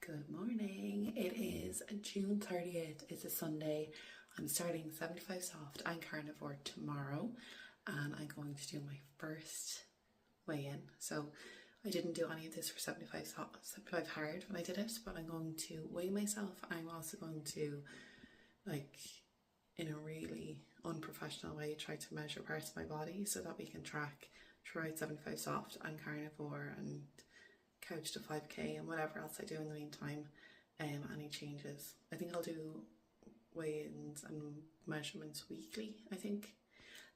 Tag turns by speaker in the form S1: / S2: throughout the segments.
S1: Good morning. It is June 30th. It's a Sunday. I'm starting 75 soft and carnivore tomorrow, and I'm going to do my first weigh-in. So I didn't do any of this for 75 hard when I did it, but I'm going to weigh myself. I'm also going to, in a really unprofessional way, try to measure parts of my body so that we can track throughout 75 soft and carnivore and couch to 5k and whatever else I do in the meantime, any changes. I think I'll do weigh-ins and measurements weekly, I think.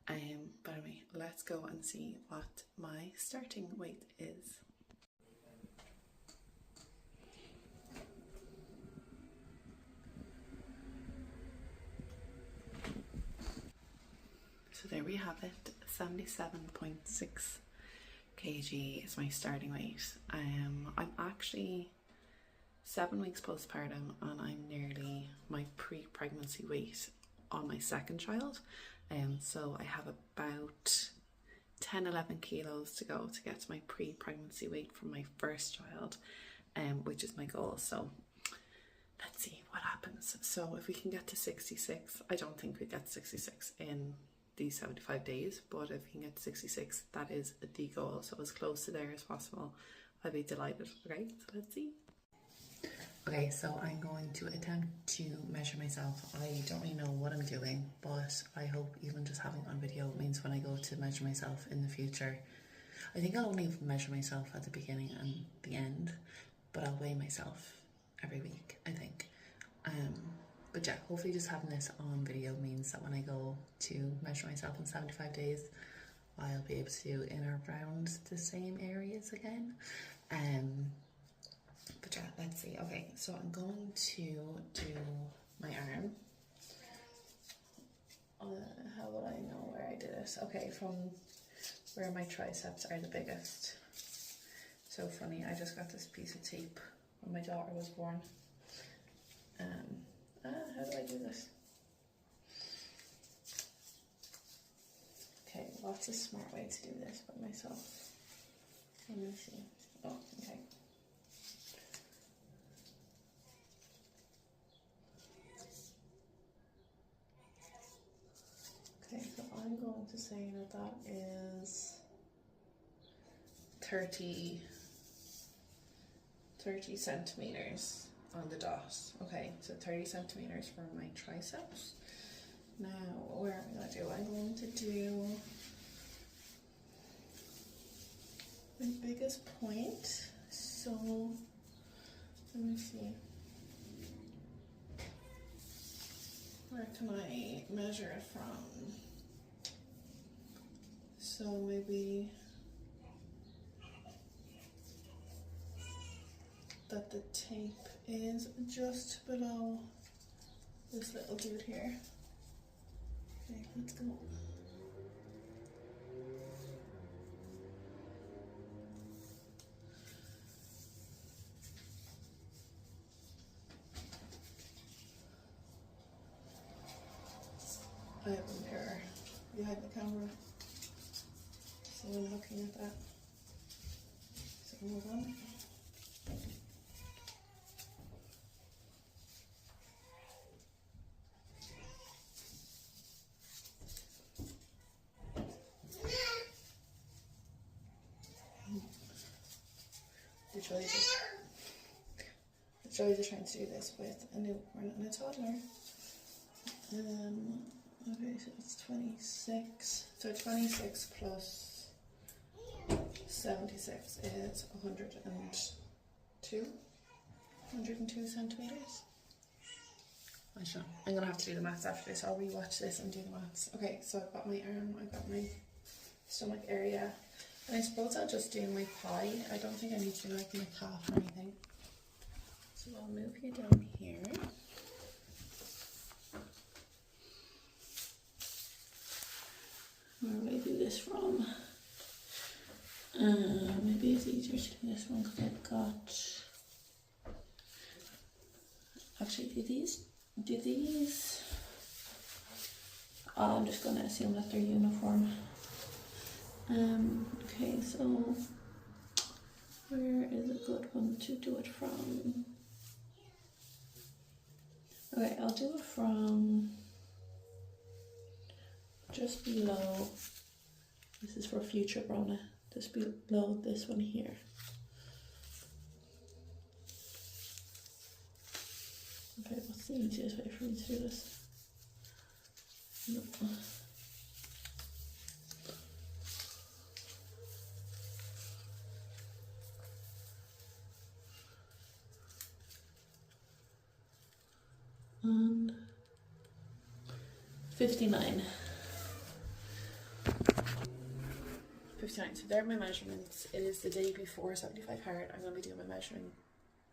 S1: But anyway, let's go and see what my starting weight is. So there we have it, 77.6 kg is my starting weight. I'm actually 7 weeks postpartum and I'm nearly my pre-pregnancy weight on my second child. So I have about 10-11 kilos to go to get to my pre-pregnancy weight from my first child, which is my goal. So let's see what happens. So if we can get to 66, I don't think we get 66 in these 75 days, but if we can get to 66, that is the goal. So as close to there as possible, I'll be delighted. Okay, so let's see. Okay, so I'm going to attempt to measure myself. I don't really know what I'm doing, but I hope even just having it on video means when I go to measure myself in the future, I think I'll only measure myself at the beginning and the end, but I'll weigh myself every week, I think. But yeah, hopefully just having this on video means that when I go to measure myself in 75 days, I'll be able to do in or around the same areas again. But yeah, let's see. Okay, so I'm going to do my arm. How will I know where I did it? Okay, from where my triceps are the biggest. So funny, I just got this piece of tape when my daughter was born. How do I do this? Okay, what's a smart way to do this by myself? Let me see. Oh, okay. Okay, so I'm going to say that is 30 centimeters on the dot. Okay, so 30 centimeters for my triceps. Now, where am I going to do? I'm going to do my biggest point. So, let me see. Where can I measure it from? So maybe that the tape is just below this little dude here. Okay, let's go. I have a mirror behind the camera, so I'm looking at that. So hold on. The joys of trying to do this with a newborn and a toddler. Okay, so it's 26. So 26 plus 76 is 102 centimeters. I don't know. I'm gonna have to do the maths after this. I'll rewatch this and do the maths. Okay, so I've got my arm, I've got my stomach area, and I suppose I'll just do my thigh. I don't think I need to do like my calf or anything. So I'll move you down here. Where would I do this from? Maybe it's easier to do this one because I've got... Actually, do these... Oh, I'm just going to assume that they're uniform. Okay, so where is a good one to do it from? Okay, I'll do it from just below. This is for future Brona. Just below this one here. Okay, what's the easiest way for me to do this? No. And 59. 59. So there are my measurements. It is the day before 75 hard. I'm going to be doing my measuring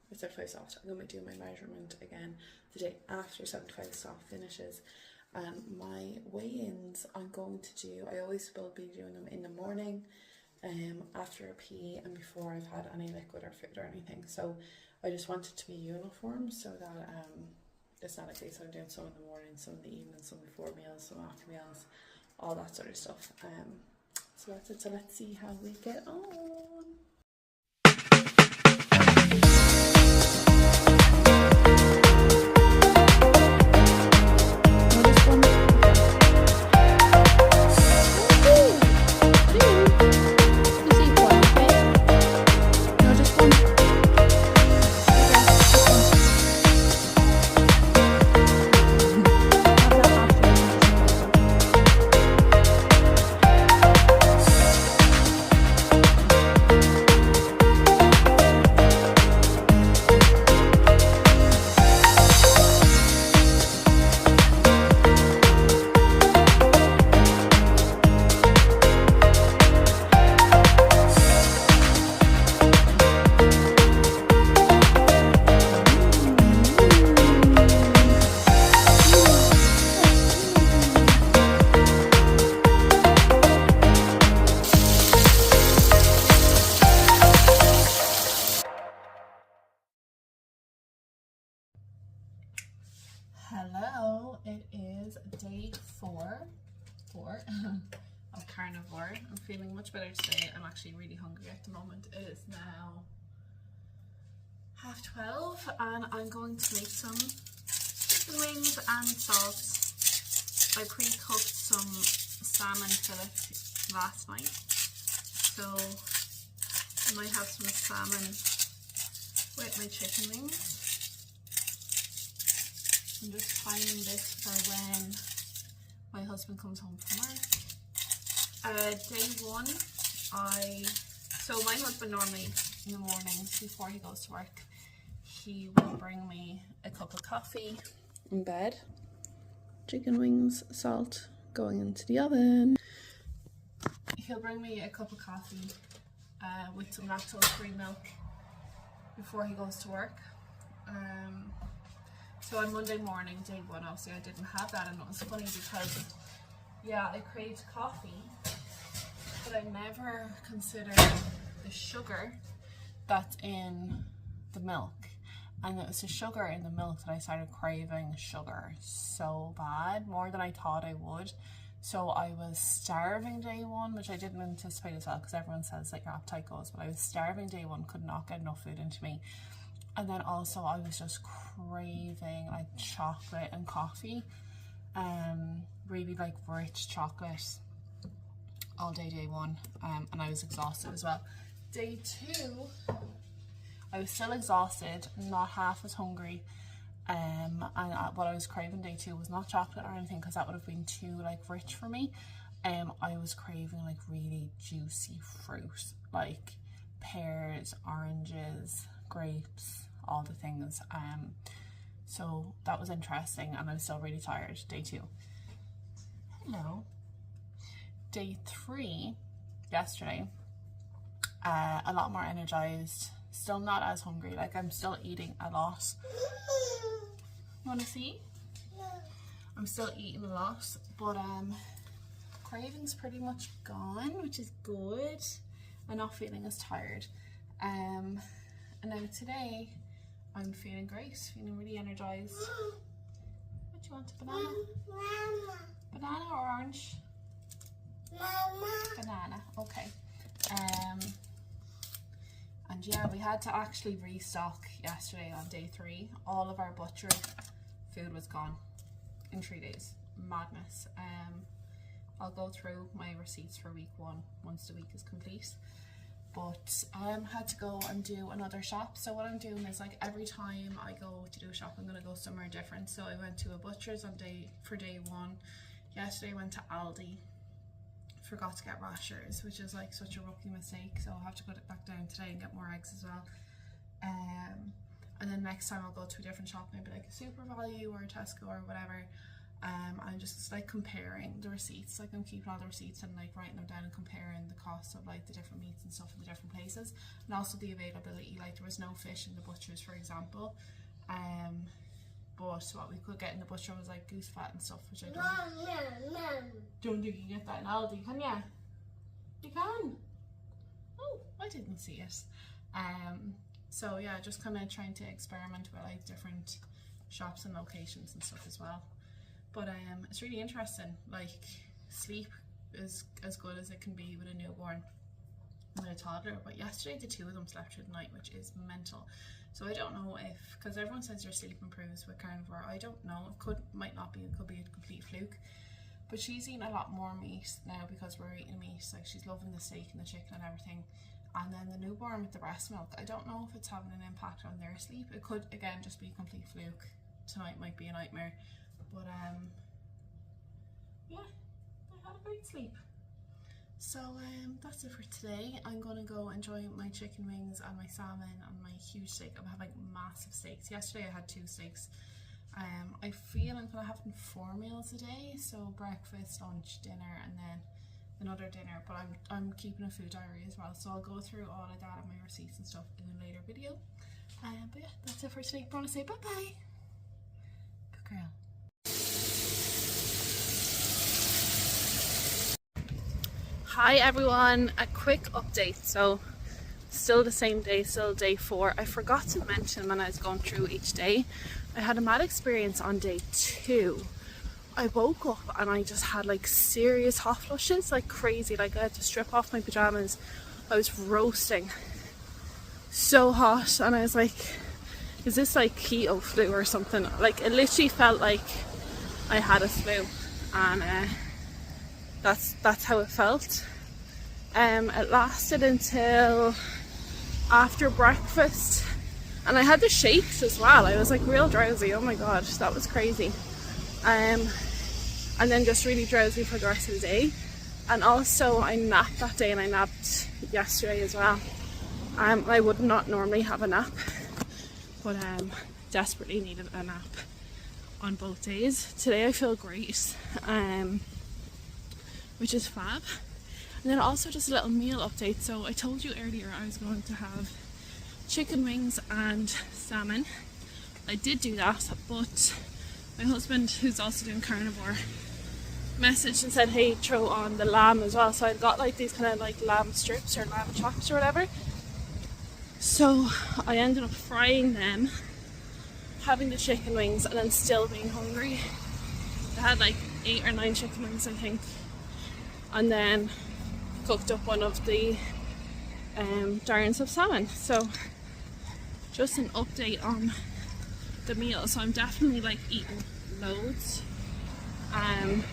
S1: with 75 soft. I'm going to be doing my measurement again the day after 75 soft finishes. My weigh-ins I'm going to do, I always will be doing them in the morning, after a pee and before I've had any liquid or food or anything. So I just want it to be uniform so that it's not a case I'm doing some in the morning, some in the evening, some before meals, some after meals, all that sort of stuff. So that's it. So let's see how we get on. Hello, it is day four of Carnivore. I'm feeling much better today. I'm actually really hungry at the moment. It is now 12:30 and I'm going to make some chicken wings and sauce. I pre-cooked some salmon fillet last night, so I might have some salmon with my chicken wings. I'm just timing this for when my husband comes home from work. Day one, so my husband normally in the mornings before he goes to work, he will bring me a cup of coffee in bed. Chicken wings, salt going into the oven. He'll bring me a cup of coffee with some lactose-free milk before he goes to work. So on Monday morning, day one, obviously I didn't have that, and it was funny because, yeah, I craved coffee, but I never considered the sugar that's in the milk. And it was the sugar in the milk that I started craving sugar so bad, more than I thought I would. So I was starving day one, which I didn't anticipate as well, because everyone says that your appetite goes, but I was starving day one, could not get enough food into me. And then also I was just craving like chocolate and coffee, really like rich chocolate all day one, and I was exhausted as well. Day two, I was still exhausted, not half as hungry, and what I was craving day two was not chocolate or anything, because that would have been too like rich for me. I was craving like really juicy fruit, like pears, oranges, grapes, all the things. So that was interesting, and I was still really tired. Day two. Hello. Day three, yesterday, a lot more energized, still not as hungry, like I'm still eating a lot. You want to see? I'm still eating a lot, but craving's pretty much gone, which is good. I'm not feeling as tired. And now today I'm feeling great, feeling really energized. What do you want, a banana? Mama. Banana or orange? Mama. Banana, okay. And yeah, we had to actually restock yesterday on day three. All of our butchered
S2: food was gone in 3 days. Madness. I'll go through my receipts for week 1 once the week is complete. But I had to go and do another shop. So what I'm doing is, like, every time I go to do a shop, I'm going to go somewhere different. So I went to a butcher's for day 1. Yesterday I went to Aldi. Forgot to get rashers, which is like such a rookie mistake. So I'll have to go back down today and get more eggs as well. And then next time I'll go to a different shop, maybe like a Super Value or a Tesco or whatever. I'm just like comparing the receipts, like I'm keeping all the receipts and like writing them down and comparing the cost of like the different meats and stuff in the different places, and also the availability. Like there was no fish in the butcher's, for example, but what we could get in the butcher was like goose fat and stuff, which I don't think you can get that in Aldi, can ya? You can. Oh, I didn't see it. So yeah, just kind of trying to experiment with like different shops and locations and stuff as well. But it's really interesting. Like, sleep is as good as it can be with a newborn, with a toddler. But yesterday the 2 of them slept through the night, which is mental. So I don't know if, because everyone says your sleep improves with carnivore, I don't know. It might not be. It could be a complete fluke. But she's eating a lot more meat now because we're eating meat. Like, she's loving the steak and the chicken and everything. And then the newborn with the breast milk, I don't know if it's having an impact on their sleep. It could, again, just be a complete fluke. Tonight might be a nightmare. But yeah, I had a great sleep. So that's it for today. I'm gonna go enjoy my chicken wings and my salmon and my huge steak. I'm having massive steaks. Yesterday I had 2 steaks. I feel I'm gonna have 4 meals a day, so breakfast, lunch, dinner, and then another dinner. But I'm keeping a food diary as well, so I'll go through all of that and my receipts and stuff in a later video. But yeah, that's it for today. I want to say bye bye. Good girl. Hi everyone, a quick update. So still the same day, still day 4. I forgot to mention when I was going through each day, I had a mad experience on day 2. I woke up and I just had like serious hot flushes, like crazy. Like I had to strip off my pajamas. I was roasting, so hot, and I was like, is this like keto flu or something? Like it literally felt like I had a flu, and that's how it felt. It lasted until after breakfast, and I had the shakes as well. I was like real drowsy. Oh my god, that was crazy. And then just really drowsy for the rest of the day. And also I napped that day, and I napped yesterday as well. I would not normally have a nap, but desperately needed a nap on both days. Today I feel great, which is fab. And then also just a little meal update. So I told you earlier I was going to have chicken wings and salmon. I did do that, but my husband, who's also doing carnivore, messaged and said, hey, throw on the lamb as well. So I got like these kind of like lamb strips or lamb chops or whatever. So I ended up frying them, having the chicken wings, and then still being hungry. I had like 8 or 9 chicken wings, I think, and then cooked up one of the darns of salmon. So just an update on the meal. So I'm definitely like eating loads. I'm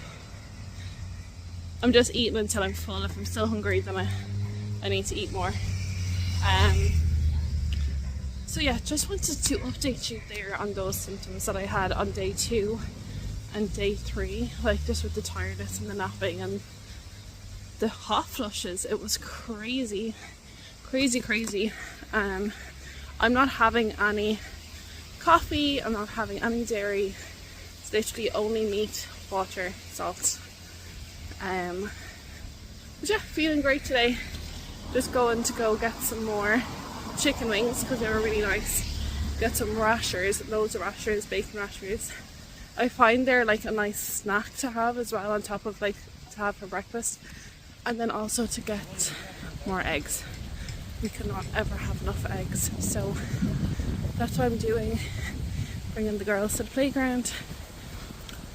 S2: just eating until I'm full. If I'm still hungry, then I need to eat more. So yeah, just wanted to update you there on those symptoms that I had on day 2 and day 3, like just with the tiredness and the napping and the hot flushes. It was crazy. I'm not having any coffee, I'm not having any dairy. It's literally only meat, water, salt. But yeah, feeling great today. Just going to go get some more chicken wings because they were really nice. Get some rashers, loads of rashers, bacon rashers. I find they're like a nice snack to have as well, on top of like to have for breakfast. And then also to get more eggs. We cannot ever have enough eggs, so that's what I'm doing. Bringing the girls to the playground,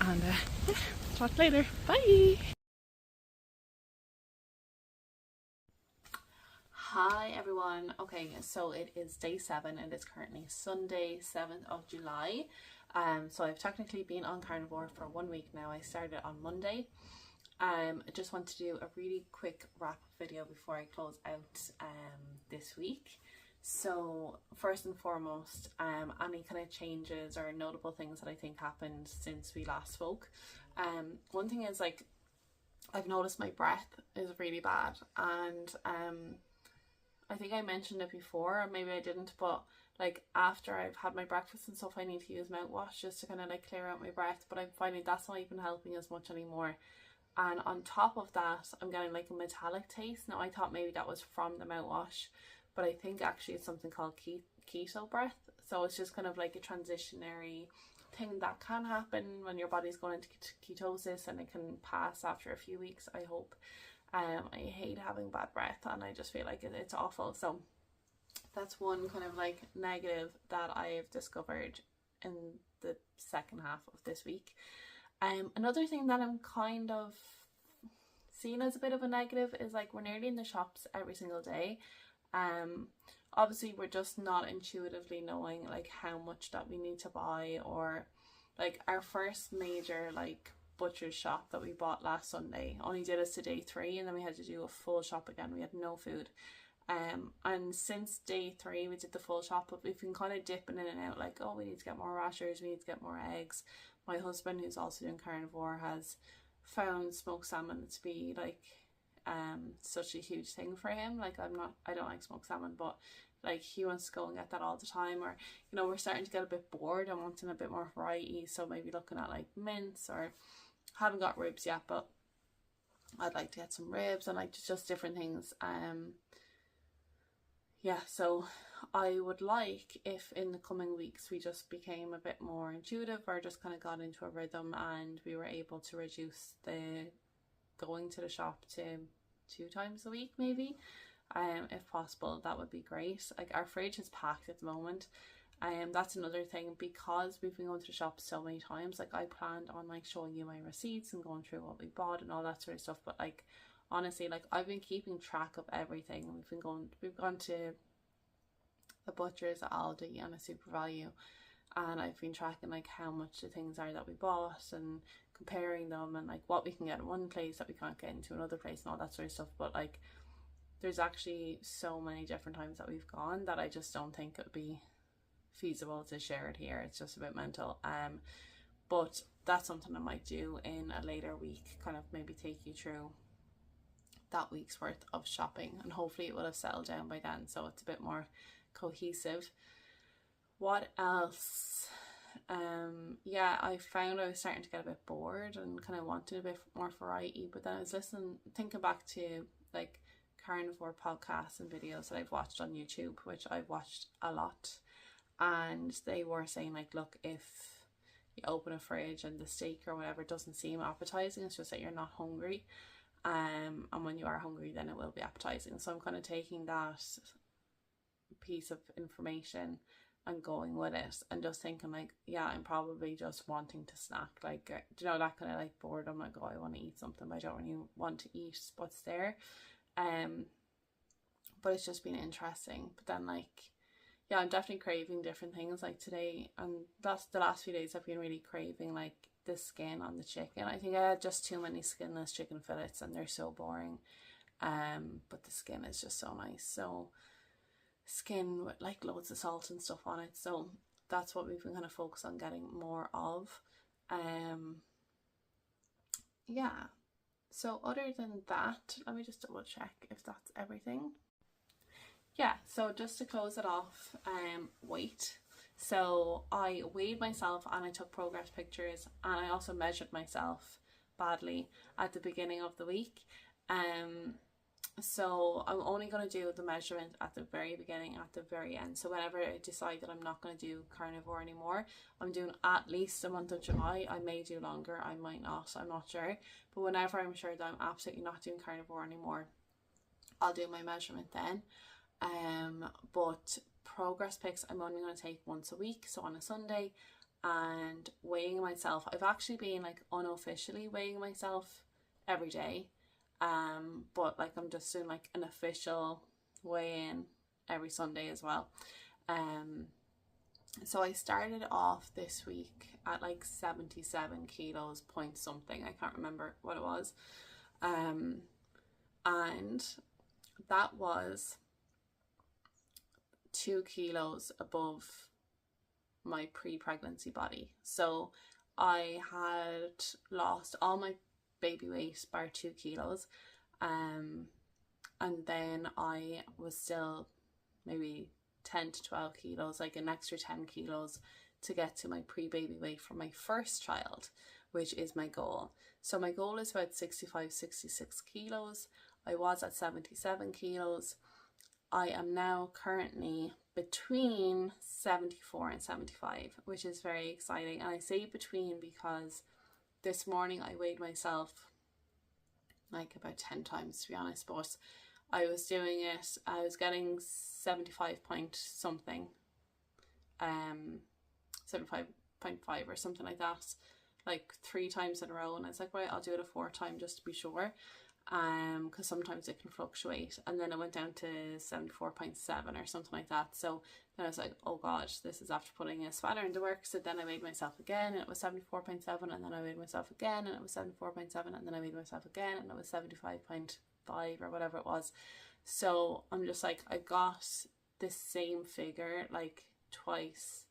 S2: and yeah, talk later. Bye. Hi everyone. Okay, so it is day 7 and it's currently Sunday, 7th of July. So I've technically been on carnivore for 1 week now. I started on Monday. I just want to do a really quick wrap video before I close out this week. So first and foremost, any kind of changes or notable things that I think happened since we last spoke. One thing is, like, I've noticed my breath is really bad, and I think I mentioned it before, or maybe I didn't, but like after I've had my breakfast and stuff, I need to use mouthwash just to kind of like clear out my breath, but I'm finding that's not even helping as much anymore. And on top of that, I'm getting like a metallic taste. Now I thought maybe that was from the mouthwash, but I think actually it's something called keto breath. So it's just kind of like a transitionary thing that can happen when your body's going into ketosis, and it can pass after a few weeks, I hope. I hate having bad breath, and I just feel like it's awful. So that's one kind of like negative that I've discovered in the second half of this week. Another thing that I'm kind of seeing as a bit of a negative is like we're nearly in the shops every single day. Obviously we're just not intuitively knowing like how much that we need to buy, or like our first major like butcher's shop that we bought last Sunday only did us to day 3, and then we had to do a full shop again. We had no food. And since day 3 we did the full shop, but we've been kind of dipping in and out, like, oh, we need to get more rashers, we need to get more eggs. My husband, who's also doing carnivore, has found smoked salmon to be like such a huge thing for him. Like I don't like smoked salmon, but like he wants to go and get that all the time. Or, you know, we're starting to get a bit bored and wanting a bit more variety, so maybe looking at like mince, or haven't got ribs yet, but I'd like to get some ribs, and like just different things. Yeah, so I would like if in the coming weeks we just became a bit more intuitive, or just kind of got into a rhythm, and we were able to reduce the going to the shop to 2 times a week maybe. If possible, that would be great. Like our fridge is packed at the moment. That's another thing, because we've been going to the shop so many times. Like I planned on like showing you my receipts and going through what we bought and all that sort of stuff, but like honestly, like I've been keeping track of everything. We've gone to a butcher's, at Aldi, and a Super Value, and I've been tracking like how much the things are that we bought, and comparing them, and like what we can get in one place that we can't get into another place, and all that sort of stuff. But like there's actually so many different times that we've gone that I just don't think it would be feasible to share it here. It's just a bit mental. But that's something I might do in a later week, kind of maybe take you through that week's worth of shopping, and hopefully it will have settled down by then, so it's a bit more cohesive. What else? Yeah, I found I was starting to get a bit bored and kind of wanted a bit more variety, but then I was thinking back to like carnivore podcasts and videos that I've watched on YouTube, which I've watched a lot, and they were saying like, look, if you open a fridge and the steak or whatever doesn't seem appetizing, it's just that you're not hungry. And when you are hungry, then it will be appetizing. So I'm kind of taking that piece of information and going with it, and just thinking like, yeah, I'm probably just wanting to snack, like, you know, that kind of like boredom, like, oh, I want to eat something, but I don't really want to eat what's there. But it's just been interesting. But then like, yeah, I'm definitely craving different things. Like today, and that's the last few days, I've been really craving like the skin on the chicken. I think I had just too many skinless chicken fillets, and they're so boring. But the skin is just so nice. So skin with like loads of salt and stuff on it. So that's what we've been kind of focused on getting more of. Yeah. So other than that, let me just double check if that's everything. Yeah, so just to close it off, weight. So I weighed myself and I took progress pictures, and I also measured myself badly at the beginning of the week. So I'm only going to do the measurement at the very beginning, at the very end. So whenever I decide that I'm not going to do carnivore anymore, I'm doing at least a month of July. I may do longer, I might not, I'm not sure. But whenever I'm sure that I'm absolutely not doing carnivore anymore, I'll do my measurement then. But progress pics I'm only going to take once a week, so on a Sunday. And weighing myself, I've actually been like unofficially weighing myself every day, but like I'm just doing like an official weigh-in every Sunday as well.
S1: So I started off this week at like 77 kilos point something. I can't remember what it was. And that was 2 kilos above my pre-pregnancy body. So I had lost all my baby weight bar 2 kilos. And then I was still maybe 10 to 12 kilos, like an extra 10 kilos to get to my pre-baby weight for my first child, which is my goal. So my goal is about 65, 66 kilos. I was at 77 kilos. I am now currently between 74 and 75, which is very exciting. And I say between because this morning I weighed myself like about 10 times, to be honest, but I was doing it, I was getting 75 point something, 75.5 or something like that, like 3 times in a row. And I was like, right, I'll do it a 4th time just to be sure, because sometimes it can fluctuate. And then it went down to 74.7 or something like that. So then I was like, oh god, this is after putting a sweater into work. So then I weighed myself again and it was 74.7, and then I weighed myself again and it was 74.7, and then I weighed myself again and it was 75.5 or whatever it was. So I'm just like, I got this same figure like twice,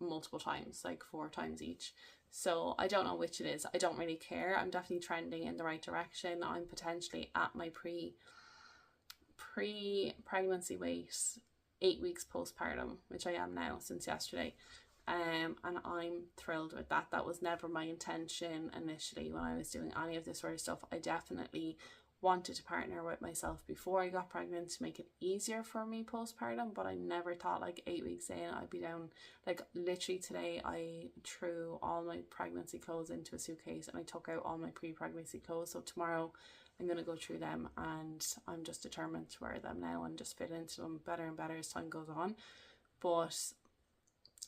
S1: multiple times, like 4 times each. So I don't know which it is. I don't really care. I'm definitely trending in the right direction. I'm potentially at my pre-pregnancy weight 8 weeks postpartum, which I am now since yesterday. And I'm thrilled with that. That was never my intention initially when I was doing any of this sort of stuff. I definitely wanted to partner with myself before I got pregnant to make it easier for me postpartum, but I never thought like 8 weeks in I'd be down. Like literally today I threw all my pregnancy clothes into a suitcase and I took out all my pre-pregnancy clothes. So tomorrow I'm going to go through them and I'm just determined to wear them now and just fit into them better and better as time goes on. But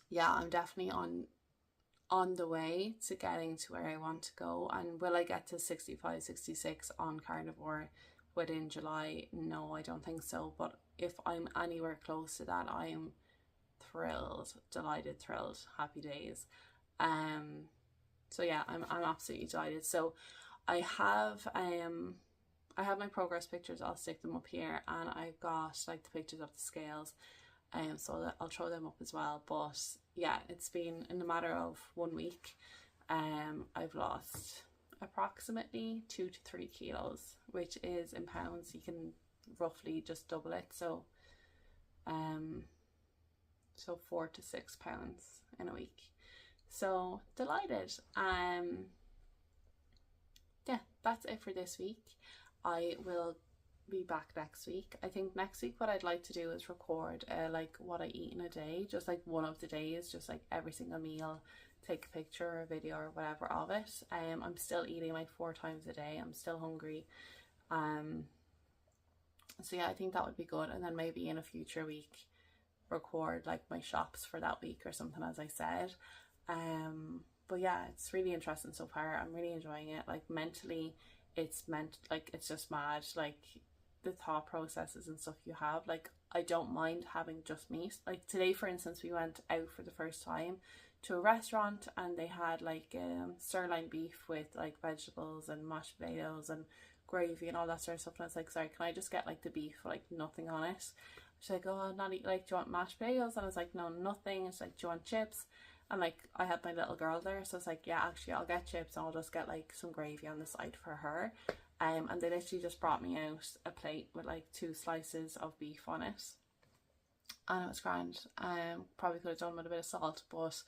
S1: yeah, I'm definitely on the way to getting to where I want to go. And will I get to 65, 66 on Carnivore within July? No, I don't think so. But if I'm anywhere close to that, I am thrilled, delighted, thrilled, happy days. So yeah, I'm absolutely delighted. So I have my progress pictures. I'll stick them up here, and I've got like the pictures of the scales. So that I'll throw them up as well. But yeah, it's been in a matter of 1 week. I've lost approximately 2 to 3 kilos, which is in pounds. You can roughly just double it. So 4 to 6 pounds in a week. So delighted. Yeah, that's it for this week. I will be back next week. I think next week what I'd like to do is record like what I eat in a day, just like one of the days, just like every single meal, take a picture or a video or whatever of it. I'm still eating like 4 times a day. I'm still hungry. So yeah, I think that would be good. And then maybe in a future week record like my shops for that week or something, as I said. But yeah, it's really interesting so far. I'm really enjoying it. Like mentally, it's just mad. Like the thought processes and stuff you have. Like I don't mind having just meat. Like today, for instance, we went out for the first time to a restaurant and they had like sirloin beef with like vegetables and mashed potatoes and gravy and all that sort of stuff. And I was like, sorry, can I just get like the beef, like nothing on it? She's like, oh, not eat, like, do you want mashed potatoes? And I was like, no, nothing. It's like, do you want chips? And like I had my little girl there, so I was like, yeah, actually I'll get chips and I'll just get like some gravy on the side for her. And they literally just brought me out a plate with like 2 slices of beef on it, and it was grand. Probably could have done with a bit of salt, but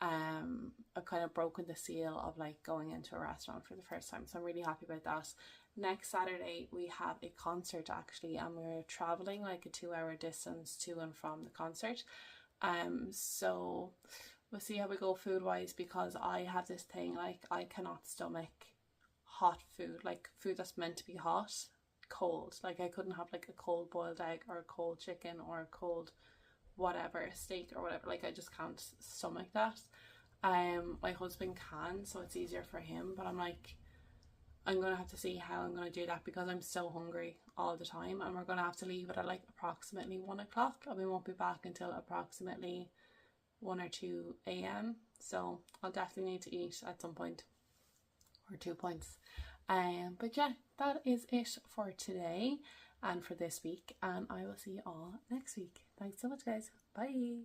S1: I've kind of broken the seal of like going into a restaurant for the first time, so I'm really happy about that. Next Saturday we have a concert actually, and we're traveling like a 2-hour distance to and from the concert. So we'll see how we go food wise, because I have this thing, like I cannot stomach hot food, like food that's meant to be hot, cold. Like I couldn't have like a cold boiled egg or a cold chicken or a cold whatever, steak or whatever. Like I just can't stomach that. My husband can, so it's easier for him, but I'm like, I'm gonna have to see how I'm gonna do that, because I'm so hungry all the time, and we're gonna have to leave it at like approximately 1 o'clock, and we won't be back until approximately 1 or 2 a.m. So I'll definitely need to eat at some point, or 2 points. But yeah, that is it for today and for this week, and I will see you all next week. Thanks so much, guys. Bye.